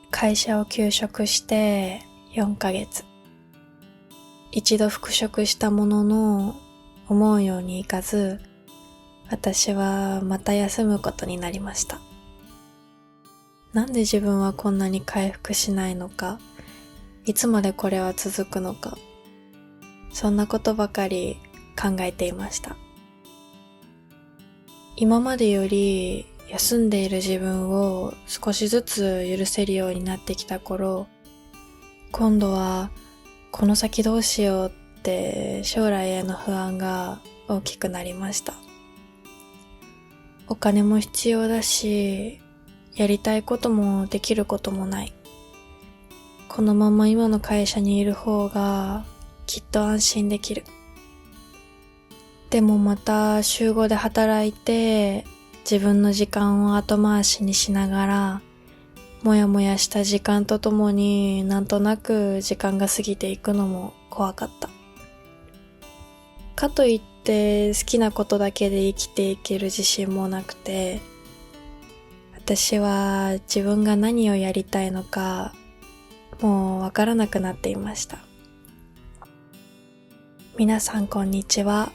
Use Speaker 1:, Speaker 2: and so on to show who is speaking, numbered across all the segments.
Speaker 1: 会社を休職して4ヶ月。一度復職したものの思うようにいかず、私はまた休むことになりました。なんで自分はこんなに回復しないのか、いつまでこれは続くのか、そんなことばかり考えていました。今までより休んでいる自分を少しずつ許せるようになってきた頃、今度はこの先どうしようって将来への不安が大きくなりました。お金も必要だし、やりたいこともできることもない。このまま今の会社にいる方がきっと安心できる。でもまた週5で働いて自分の時間を後回しにしながら、もやもやした時間とともになんとなく時間が過ぎていくのも怖かった。かといって好きなことだけで生きていける自信もなくて、私は自分が何をやりたいのかもうわからなくなっていました。皆さんこんにちは、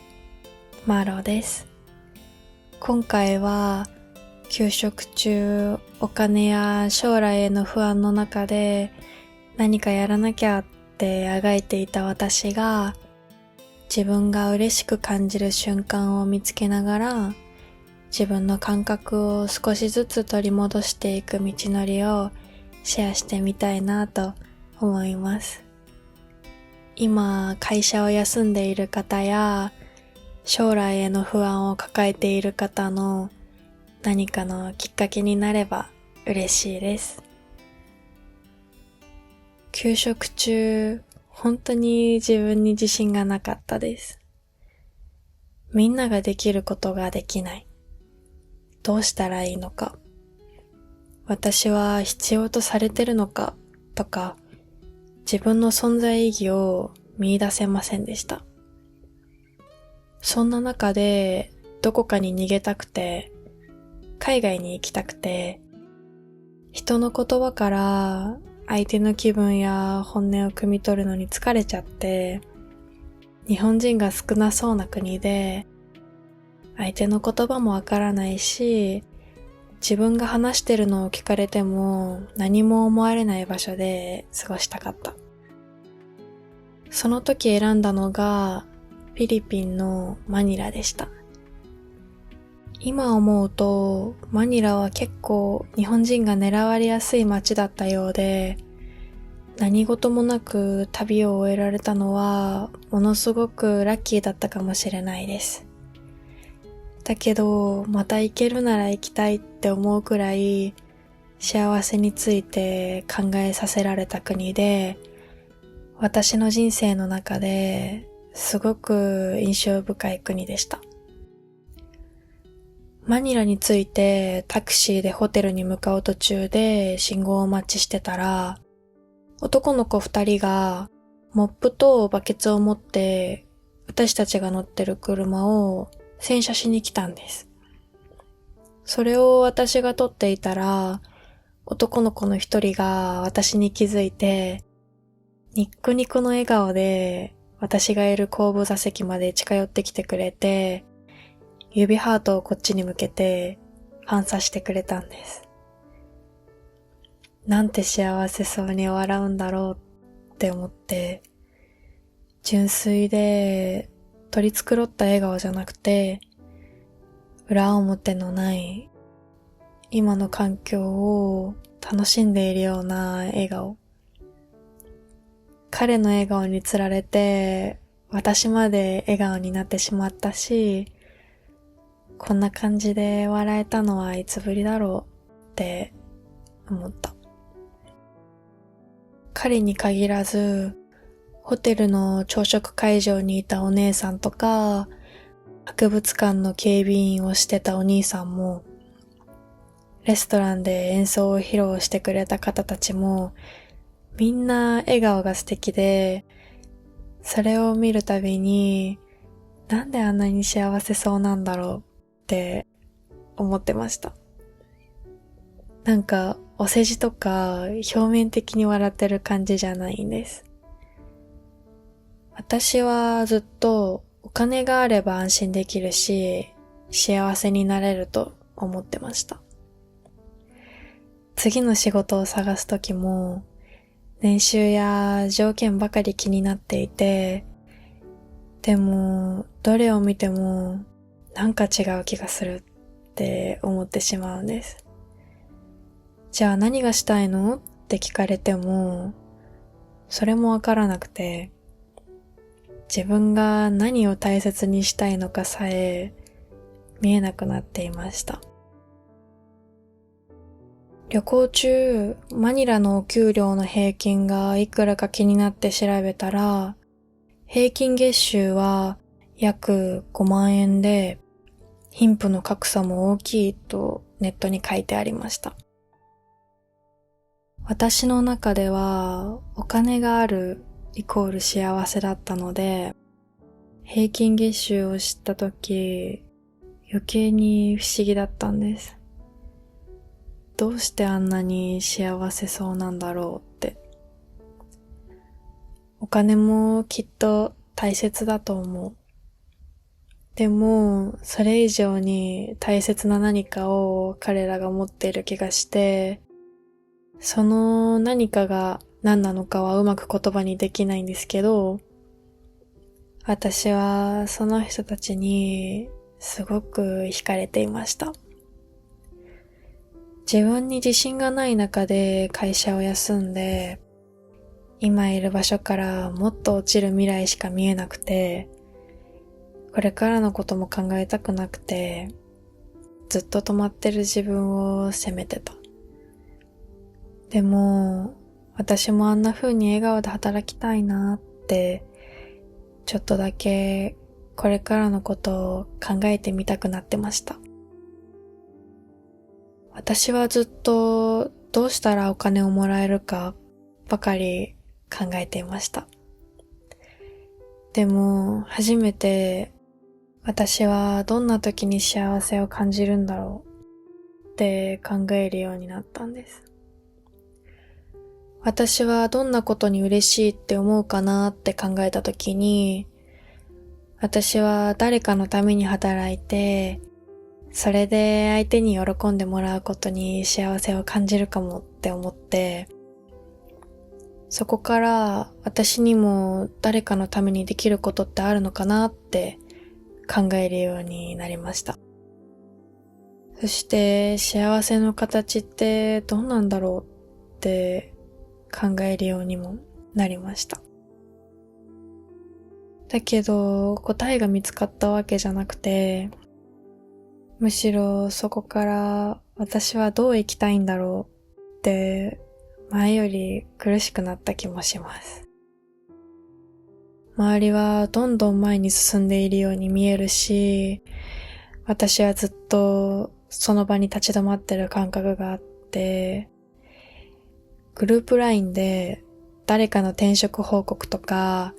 Speaker 1: マーローです。今回は休職中、お金や将来への不安の中で何かやらなきゃってあがいていた私が、自分が嬉しく感じる瞬間を見つけながら、自分の感覚を少しずつ取り戻していく道のりをシェアしてみたいなと思います。今、会社を休んでいる方や、将来への不安を抱えている方の何かのきっかけになれば嬉しいです。休職中、本当に自分に自信がなかったです。みんなができることができない。どうしたらいいのか。私は必要とされてるのかとか、自分の存在意義を見出せませんでした。そんな中でどこかに逃げたくて、海外に行きたくて、人の言葉から相手の気分や本音を汲み取るのに疲れちゃって、日本人が少なそうな国で、相手の言葉もわからないし、自分が話してるのを聞かれても何も思われない場所で過ごしたかった。その時選んだのがフィリピンのマニラでした。今思うとマニラは結構日本人が狙われやすい街だったようで、何事もなく旅を終えられたのはものすごくラッキーだったかもしれないです。だけどまた行けるなら行きたいって思うくらい幸せについて考えさせられた国で、私の人生の中ですごく印象深い国でした。マニラに着いてタクシーでホテルに向かう途中で信号を待ちしてたら、男の子2人がモップとバケツを持って私たちが乗ってる車を洗車しに来たんです。それを私が撮っていたら、男の子の1人が私に気づいて、ニッコニコの笑顔で私がいる後部座席まで近寄ってきてくれて、指ハートをこっちに向けて反射してくれたんです。なんて幸せそうに笑うんだろうって思って、純粋で取り繕った笑顔じゃなくて、裏表のない今の環境を楽しんでいるような笑顔。彼の笑顔につられて私まで笑顔になってしまったし、こんな感じで笑えたのはいつぶりだろうって思った。彼に限らず、ホテルの朝食会場にいたお姉さんとか、博物館の警備員をしてたお兄さんも、レストランで演奏を披露してくれた方たちも、みんな笑顔が素敵で、それを見るたびに、なんであんなに幸せそうなんだろうって思ってました。なんかお世辞とか表面的に笑ってる感じじゃないんです。私はずっとお金があれば安心できるし、幸せになれると思ってました。次の仕事を探すときも、年収や条件ばかり気になっていて、でも、どれを見ても、なんか違う気がするって思ってしまうんです。じゃあ何がしたいのって聞かれても、それもわからなくて、自分が何を大切にしたいのかさえ見えなくなっていました。旅行中、マニラのお給料の平均がいくらか気になって調べたら、平均月収は約5万円で、貧富の格差も大きいとネットに書いてありました。私の中ではお金があるイコール幸せだったので、平均月収を知ったとき、余計に不思議だったんです。どうしてあんなに幸せそうなんだろうって。お金もきっと大切だと思う。でも、それ以上に大切な何かを彼らが持っている気がして、その何かが何なのかはうまく言葉にできないんですけど、私はその人たちにすごく惹かれていました。自分に自信がない中で会社を休んで、今いる場所からもっと落ちる未来しか見えなくて、これからのことも考えたくなくて、ずっと止まってる自分を責めてた。でも、私もあんな風に笑顔で働きたいなって、ちょっとだけこれからのことを考えてみたくなってました。私はずっとどうしたらお金をもらえるかばかり考えていました。でも初めて私はどんな時に幸せを感じるんだろうって考えるようになったんです。私はどんなことに嬉しいって思うかなって考えた時に、私は誰かのために働いて、それで相手に喜んでもらうことに幸せを感じるかもって思って、そこから私にも誰かのためにできることってあるのかなって考えるようになりました。そして幸せの形ってどうなんだろうって考えるようにもなりました。だけど答えが見つかったわけじゃなくて、むしろそこから私はどう生きたいんだろうって前より苦しくなった気もします。周りはどんどん前に進んでいるように見えるし、私はずっとその場に立ち止まってる感覚があって、グループ LINE で誰かの転職報告とか、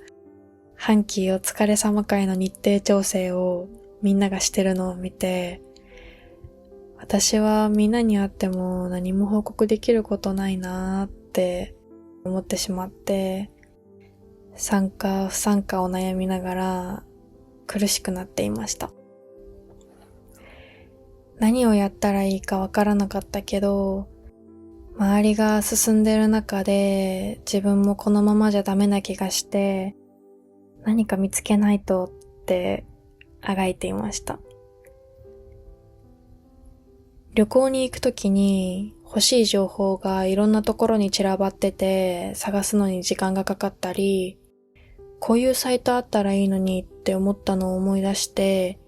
Speaker 1: 半期お疲れ様会の日程調整をみんながしてるのを見て、私はみんなに会っても何も報告できることないなーって思ってしまって、参加不参加を悩みながら苦しくなっていました。何をやったらいいかわからなかったけど、周りが進んでる中で自分もこのままじゃダメな気がして、何か見つけないとってあがいていました。旅行に行くときに欲しい情報がいろんなところに散らばってて探すのに時間がかかったり、こういうサイトあったらいいのにって思ったのを思い出して、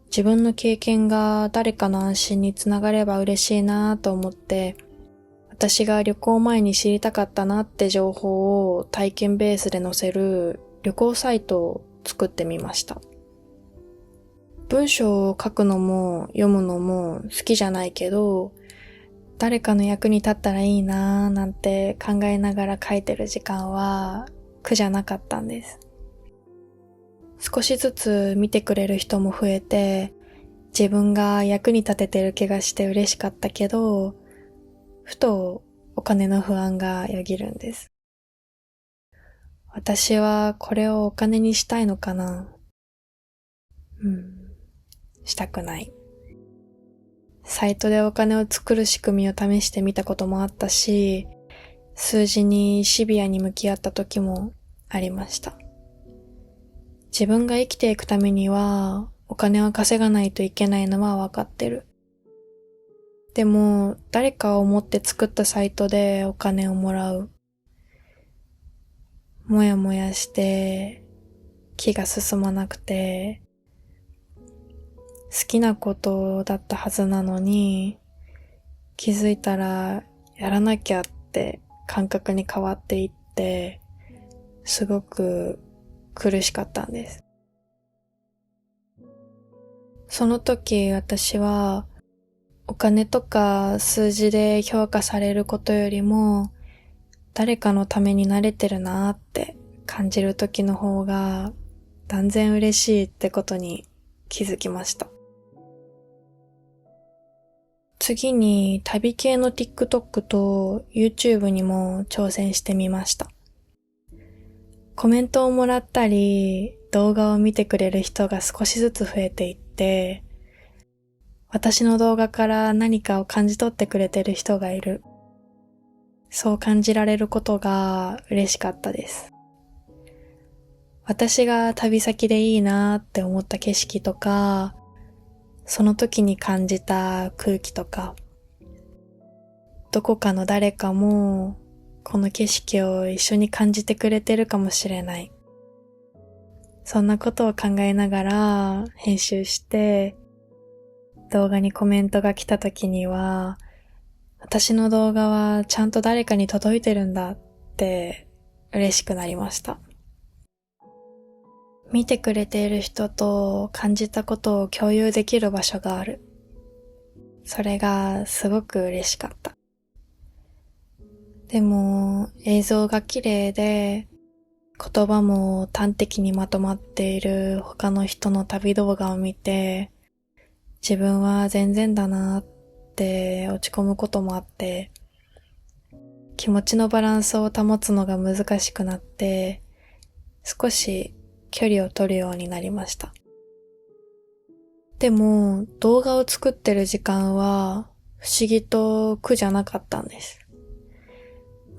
Speaker 1: 自分の経験が誰かの安心につながれば嬉しいなと思って、私が旅行前に知りたかったなって情報を体験ベースで載せる旅行サイトを作ってみました。文章を書くのも読むのも好きじゃないけど、誰かの役に立ったらいいなーなんて考えながら書いてる時間は苦じゃなかったんです。少しずつ見てくれる人も増えて、自分が役に立ててる気がして嬉しかったけど、ふとお金の不安がよぎるんです。私はこれをお金にしたいのかな？したくない。サイトでお金を作る仕組みを試してみたこともあったし、数字にシビアに向き合った時もありました。自分が生きていくためにはお金を稼がないといけないのはわかってる。でも誰かを思って作ったサイトでお金をもらう。もやもやして気が進まなくて、好きなことだったはずなのに気づいたらやらなきゃって感覚に変わっていって、すごく苦しかったんです。その時私はお金とか数字で評価されることよりも誰かのためになれてるなって感じる時の方が断然嬉しいってことに気づきました。次に旅系の TikTok と YouTube にも挑戦してみました。コメントをもらったり、動画を見てくれる人が少しずつ増えていって、私の動画から何かを感じ取ってくれてる人がいる。そう感じられることが嬉しかったです。私が旅先でいいなって思った景色とか、その時に感じた空気とか、どこかの誰かもこの景色を一緒に感じてくれてるかもしれない。そんなことを考えながら編集して、動画にコメントが来た時には、私の動画はちゃんと誰かに届いてるんだって嬉しくなりました。見てくれている人と感じたことを共有できる場所がある。それがすごく嬉しかった。でも映像が綺麗で言葉も端的にまとまっている他の人の旅動画を見て、自分は全然だなって落ち込むこともあって、気持ちのバランスを保つのが難しくなって、少し距離を取るようになりました。でも動画を作ってる時間は不思議と苦じゃなかったんです。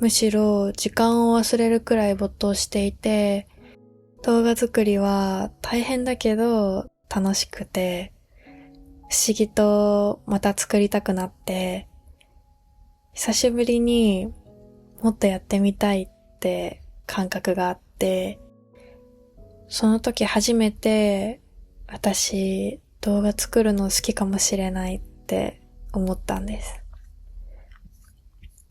Speaker 1: むしろ時間を忘れるくらい没頭していて、動画作りは大変だけど楽しくて、不思議とまた作りたくなって、久しぶりにもっとやってみたいって感覚があって、その時初めて私動画作るの好きかもしれないって思ったんです。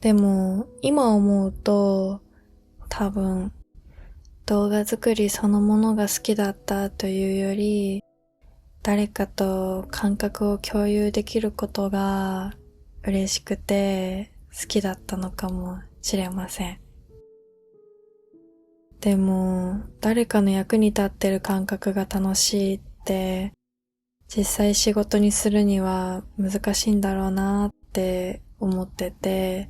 Speaker 1: でも今思うと多分動画作りそのものが好きだったというより、誰かと感覚を共有できることが嬉しくて好きだったのかもしれません。でも誰かの役に立ってる感覚が楽しいって実際仕事にするには難しいんだろうなって思ってて、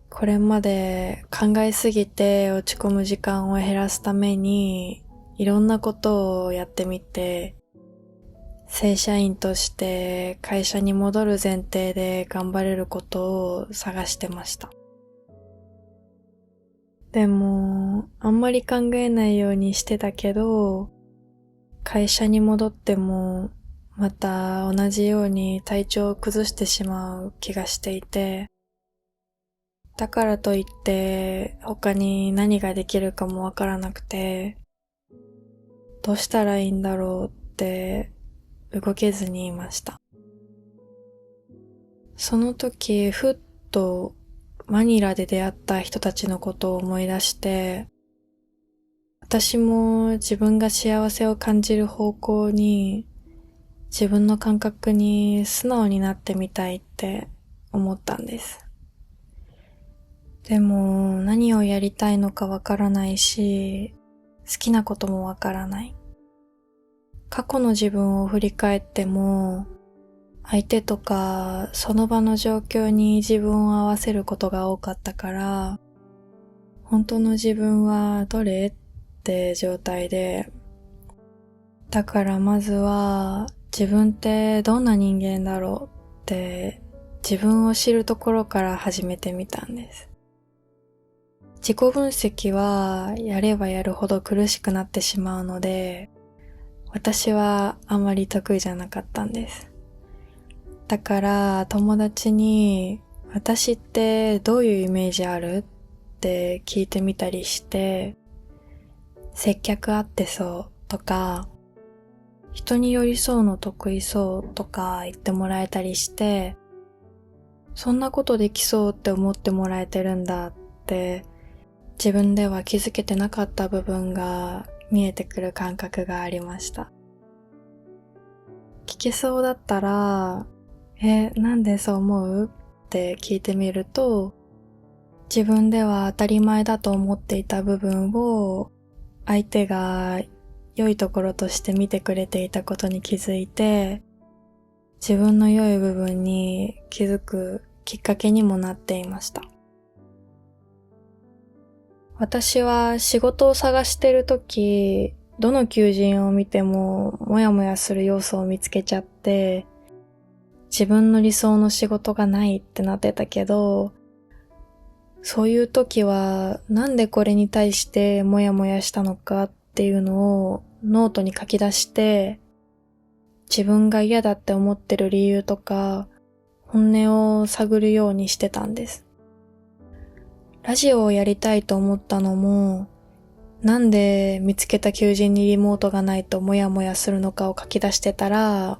Speaker 1: これまで考えすぎて落ち込む時間を減らすためにいろんなことをやってみて、正社員として会社に戻る前提で頑張れることを探してました。でもあんまり考えないようにしてたけど、会社に戻ってもまた同じように体調を崩してしまう気がしていて、だからといって他に何ができるかもわからなくて、どうしたらいいんだろうって動けずにいました。その時ふっとマニラで出会った人たちのことを思い出して、私も自分が幸せを感じる方向に、自分の感覚に素直になってみたいって思ったんです。でも何をやりたいのかわからないし、好きなこともわからない。過去の自分を振り返っても、相手とかその場の状況に自分を合わせることが多かったから、本当の自分はどれって状態で、だからまずは自分ってどんな人間だろうって自分を知るところから始めてみたんです。自己分析はやればやるほど苦しくなってしまうので、私はあまり得意じゃなかったんです。だから友達に私ってどういうイメージあるって聞いてみたりして、接客あってそうとか、人に寄り添うの得意そうとか言ってもらえたりして、そんなことできそうって思ってもらえてるんだって自分では気づけてなかった部分が見えてくる感覚がありました。聞けそうだったら、なんでそう思うって聞いてみると、自分では当たり前だと思っていた部分を相手が良いところとして見てくれていたことに気づいて、自分の良い部分に気づくきっかけにもなっていました。私は仕事を探してるとき、どの求人を見てもモヤモヤする要素を見つけちゃって、自分の理想の仕事がないってなってたけど、そういう時はなんでこれに対してモヤモヤしたのかっていうのをノートに書き出して、自分が嫌だって思ってる理由とか本音を探るようにしてたんです。ラジオをやりたいと思ったのも、なんで見つけた求人にリモートがないとモヤモヤするのかを書き出してたら、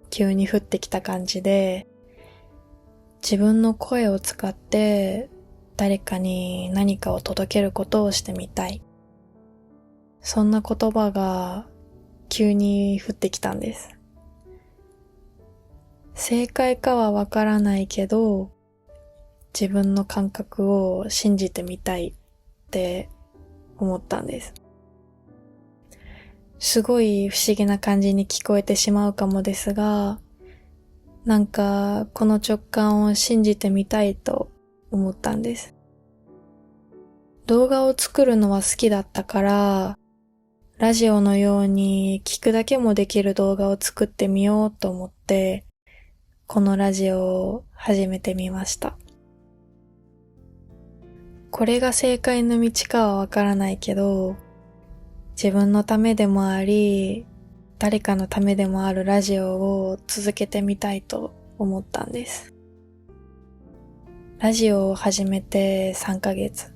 Speaker 1: 急に降ってきた感じで、自分の声を使って誰かに何かを届けることをしてみたい。そんな言葉が急に降ってきたんです。正解かはわからないけど、自分の感覚を信じてみたいって思ったんです。すごい不思議な感じに聞こえてしまうかもですが、なんかこの直感を信じてみたいと思ったんです。動画を作るのは好きだったから、ラジオのように聞くだけもできる動画を作ってみようと思って、このラジオを始めてみました。これが正解の道かはわからないけど、自分のためでもあり、誰かのためでもあるラジオを続けてみたいと思ったんです。ラジオを始めて3ヶ月。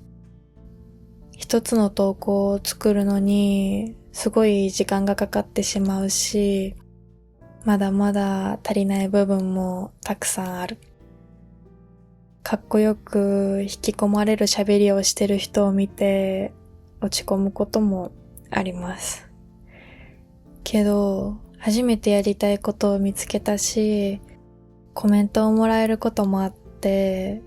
Speaker 1: 一つの投稿を作るのにすごい時間がかかってしまうし、まだまだ足りない部分もたくさんある。かっこよく引き込まれる喋りをしてる人を見て落ち込むこともあります。けど、初めてやりたいことを見つけたし、コメントをもらえることもあって、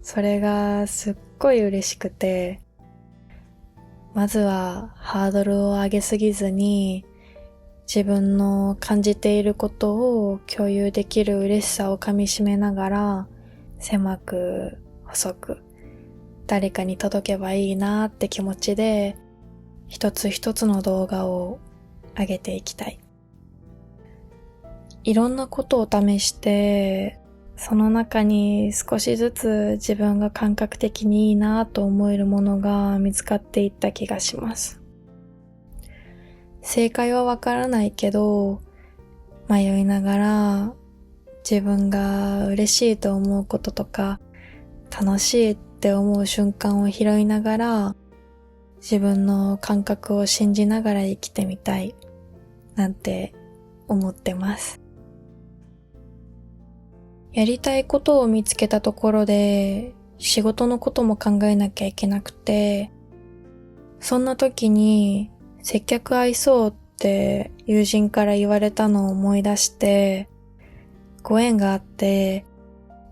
Speaker 1: それがすっごい嬉しくて、まずはハードルを上げすぎずに、自分の感じていることを共有できる嬉しさをかみしめながら、狭く細く誰かに届けばいいなって気持ちで、一つ一つの動画を上げていきたい。いろんなことを試して、その中に少しずつ自分が感覚的にいいなと思えるものが見つかっていった気がします。正解はわからないけど、迷いながら自分が嬉しいと思うこととか、楽しいって思う瞬間を拾いながら、自分の感覚を信じながら生きてみたいなんて思ってます。やりたいことを見つけたところで仕事のことも考えなきゃいけなくて、そんな時に接客合いそうって友人から言われたのを思い出して、ご縁があって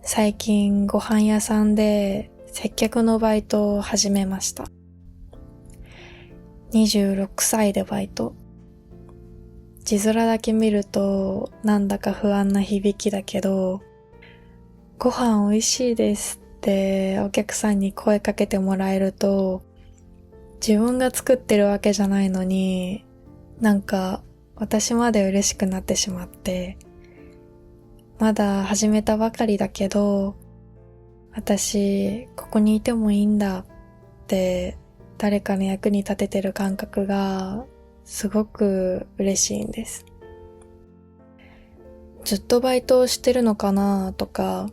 Speaker 1: 最近ご飯屋さんで接客のバイトを始めました。26歳でバイト。字面だけ見るとなんだか不安な響きだけど、ご飯美味しいですってお客さんに声かけてもらえると、自分が作ってるわけじゃないのに、なんか私まで嬉しくなってしまって、まだ始めたばかりだけど、私ここにいてもいいんだって誰かの役に立ててる感覚がすごく嬉しいんです。ずっとバイトをしてるのかなとか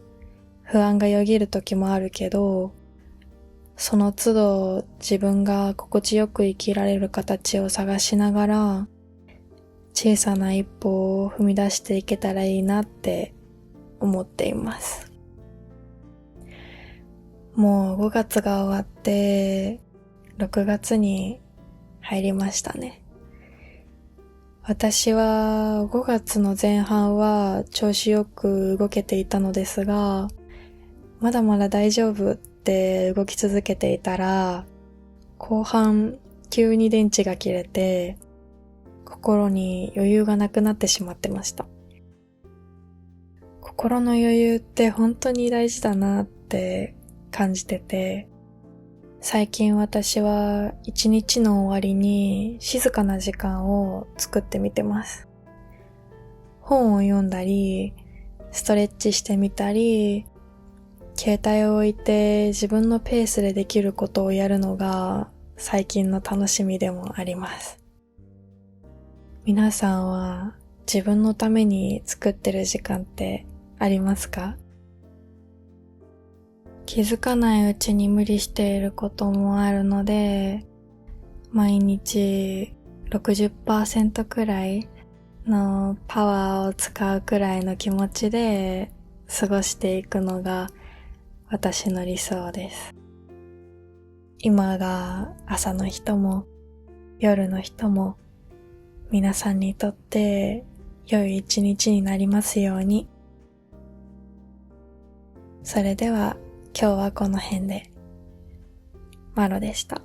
Speaker 1: 不安がよぎる時もあるけど、その都度自分が心地よく生きられる形を探しながら、小さな一歩を踏み出していけたらいいなって思っています。もう5月が終わって6月に入りましたね。私は5月の前半は調子よく動けていたのですが、まだまだ大丈夫って動き続けていたら、後半急に電池が切れて、心に余裕がなくなってしまってました。心の余裕って本当に大事だなって感じてて、最近私は一日の終わりに静かな時間を作ってみてます。本を読んだり、ストレッチしてみたり、携帯を置いて自分のペースでできることをやるのが最近の楽しみでもあります。皆さんは自分のために作ってる時間ってありますか？気づかないうちに無理していることもあるので、毎日 60% くらいのパワーを使うくらいの気持ちで過ごしていくのが私の理想です。今が朝の人も夜の人も皆さんにとって良い一日になりますように。それでは今日はこの辺で。マロでした。